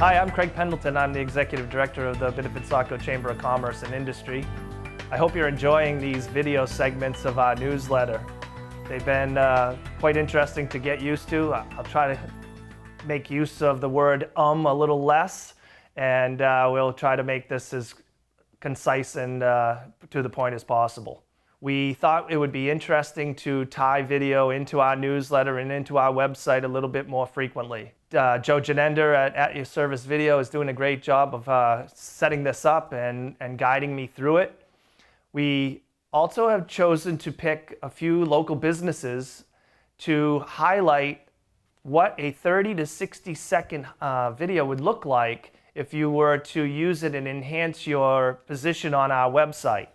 Hi, I'm Craig Pendleton. I'm the Executive Director of the Biddeford Saco Chamber of Commerce and Industry. I hope you're enjoying these video segments of our newsletter. They've been quite interesting to get used to. I'll try to make use of the word a little less, and we'll try to make this as concise and to the point as possible. We thought it would be interesting to tie video into our newsletter and into our website a little bit more frequently. Joe Genender at Your Service Video is doing a great job of setting this up and guiding me through it. We also have chosen to pick a few local businesses to highlight what a 30 to 60 second video would look like if you were to use it and enhance your position on our website.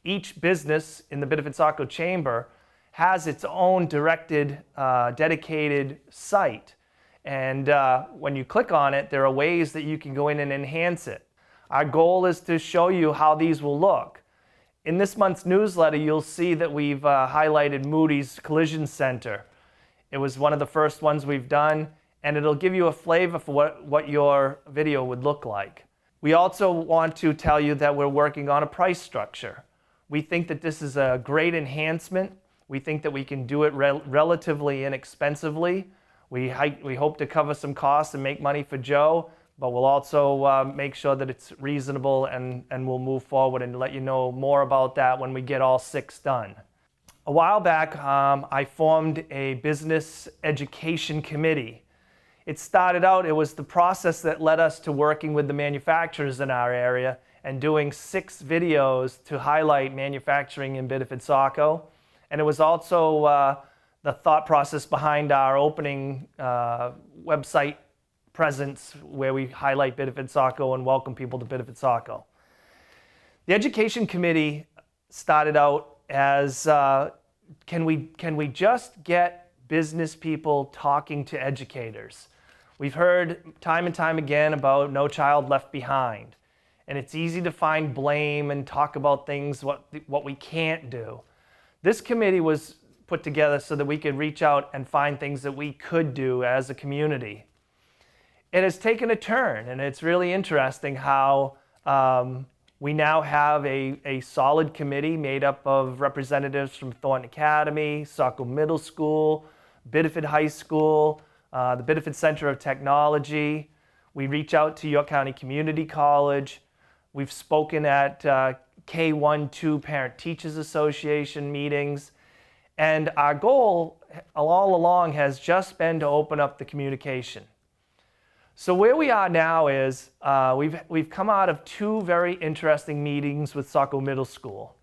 Each business in the Biddeford Saco Chamber has its own dedicated site. And when you click on it, there are ways that you can go in and enhance it. Our goal is to show you how these will look. In this month's newsletter, you'll see that we've highlighted Moody's Collision Center. It was one of the first ones we've done, and it'll give you a flavor for what your video would look like. We also want to tell you that we're working on a price structure. We think that this is a great enhancement. We think that we can do it relatively inexpensively. We hope to cover some costs and make money for Joe, but we'll also make sure that it's reasonable, and we'll move forward and let you know more about that when we get all 6 done. A while back, I formed a business education committee. It started out, it was the process that led us to working with the manufacturers in our area and doing 6 videos to highlight manufacturing in Biddeford Saco. And it was also the thought process behind our opening website presence, where we highlight Biddeford Saco and welcome people to Biddeford Saco. The education committee started out as, can we just get business people talking to educators? We've heard time and time again about No Child Left Behind, and it's easy to find blame and talk about things, what we can't do. This committee was put together so that we could reach out and find things that we could do as a community. It has taken a turn, and it's really interesting how we now have a solid committee made up of representatives from Thornton Academy, Saco Middle School, Biddeford High School, the Biddeford Center of Technology. We reach out to York County Community College. We've spoken at K-1-2 Parent Teachers Association meetings. And our goal all along has just been to open up the communication. So where we are now is we've come out of 2 very interesting meetings with Saco Middle School.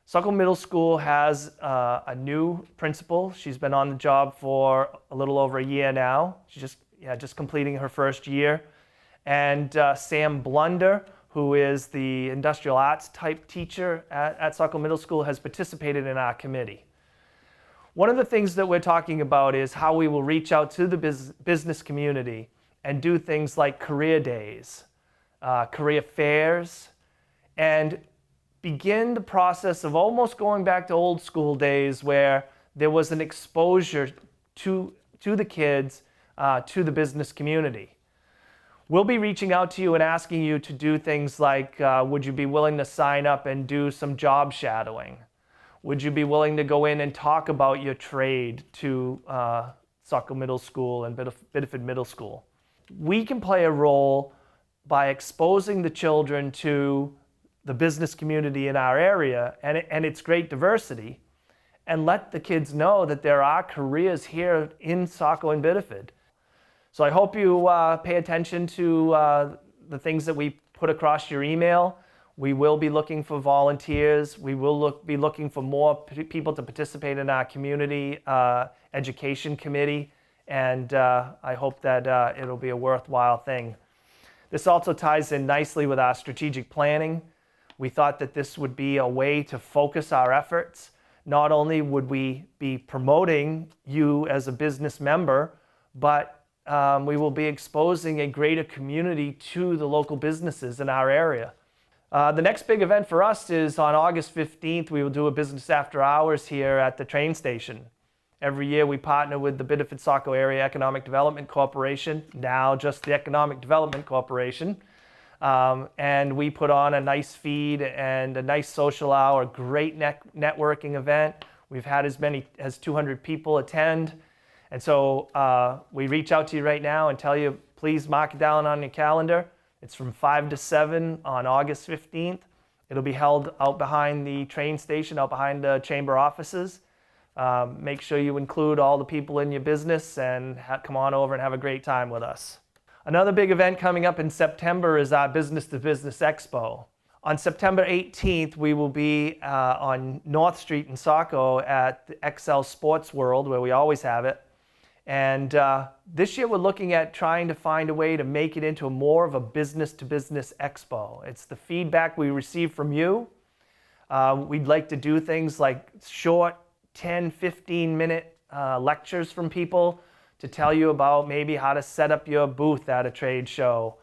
Saco Middle School has a new principal. She's been on the job for a little over a year now. She's just completing her first year. And Sam Blunder, who is the industrial arts type teacher at Saco Middle School, has participated in our committee. One of the things that we're talking about is how we will reach out to the business community and do things like career days, career fairs, and begin the process of almost going back to old school days where there was an exposure to the kids, to the business community. We'll be reaching out to you and asking you to do things like, would you be willing to sign up and do some job shadowing? Would you be willing to go in and talk about your trade to Saco Middle School and Biddeford Middle School? We can play a role by exposing the children to the business community in our area and its great diversity, and let the kids know that there are careers here in Saco and Biddeford. So I hope you pay attention to the things that we put across your email. We will be looking for volunteers. We will be looking for more people to participate in our community education committee, and I hope that it'll be a worthwhile thing. This also ties in nicely with our strategic planning. We thought that this would be a way to focus our efforts. Not only would we be promoting you as a business member, but we will be exposing a greater community to the local businesses in our area. The next big event for us is on August 15th. We will do a business after hours here at the train station. Every year we partner with the Biddeford Saco Area Economic Development Corporation, now just the Economic Development Corporation. And we put on a nice feed and a nice social hour, great networking event. We've had as many as 200 people attend. And so we reach out to you right now and tell you, please mark it down on your calendar. It's from 5 to 7 on August 15th. It'll be held out behind the train station, out behind the chamber offices. Make sure you include all the people in your business and come on over and have a great time with us. Another big event coming up in September is our Business to Business Expo. On September 18th, we will be on North Street in Saco at the XL Sports World, where we always have it. And this year we're looking at trying to find a way to make it into more of a business to business expo. It's the feedback we receive from you. We'd like to do things like short 10, 15-minute lectures from people to tell you about maybe how to set up your booth at a trade show.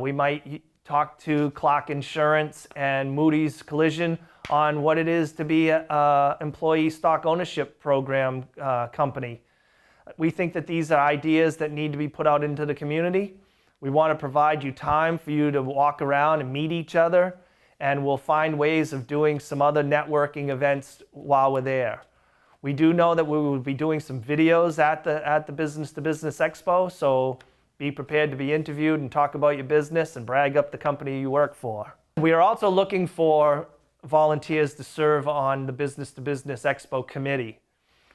We might talk to Clark Insurance and Moody's Collision on what it is to be an employee stock ownership program company. We think that these are ideas that need to be put out into the community. We want to provide you time for you to walk around and meet each other, and we'll find ways of doing some other networking events while we're there. We do know that we will be doing some videos at the Business to Business Expo, so be prepared to be interviewed and talk about your business and brag up the company you work for. We are also looking for volunteers to serve on the Business to Business Expo committee.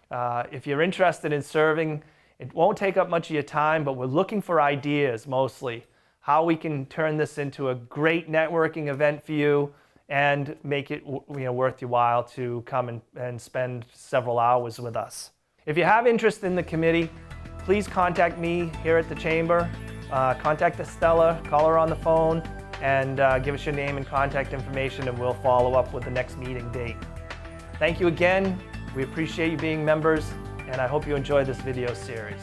If you're interested in serving, it won't take up much of your time, but we're looking for ideas mostly. How we can turn this into a great networking event for you and make it worth your while to come and spend several hours with us. If you have interest in the committee, please contact me here at the chamber. Contact Estella, call her on the phone, and give us your name and contact information, and we'll follow up with the next meeting date. Thank you again. We appreciate you being members, and I hope you enjoy this video series.